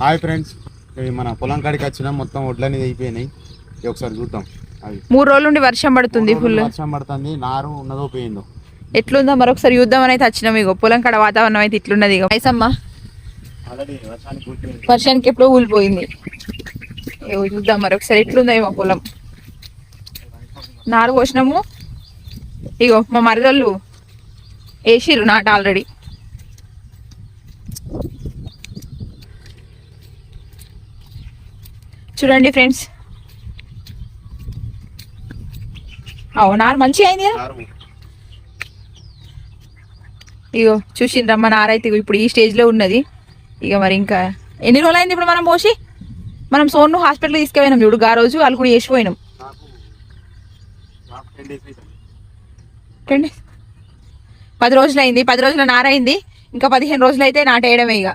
Hi friends, మన పొలం కాడికి వచ్చిన మొత్తం వడ్లన్నీ అయిపోయినాయి. ఒకసారి చూద్దాం. అవి 3 రోజుల నుండి వర్షం పడుతుంది, ఫుల్ వర్షం పడుతుంది. నారు ఉన్నదో పోయిందో ఎట్లుందో మరొకసారి చూద్దామని అయితే వచ్చినాం. ఇగో పొలం కాడ వాతావరణం అయితే ఇట్లున్నది. ఇగో ఐసమ్మ వర్షానికి ఎప్పుడో ఊలిపోయింది. ఏవో చూద్దాం మరొకసారి ఎట్లుందో మా పొలం. నారు పోసినాము. ఇగో మా మరదళ్ళు వేసిర్రు నాట ఆల్రెడీ. చూడండి ఫ్రెండ్స్, నారు మంచిగా అయింది కదా. ఇగో చూసిండ్రమ్మ, నారైతే ఇప్పుడు ఈ స్టేజ్ లో ఉన్నది. ఇక మరి ఇంకా ఎన్ని రోజులు అయింది ఇప్పుడు మనం పోసి? మనం సోన్ను హాస్పిటల్ తీసుకుపోయినాం చూడు, ఆ రోజు వాళ్ళు కూడా వేసిపోయినాం. 10 రోజులు అయింది. 10 రోజుల నారైంది. ఇంకా 15 రోజులు అయితే నాటేయడమే. ఇక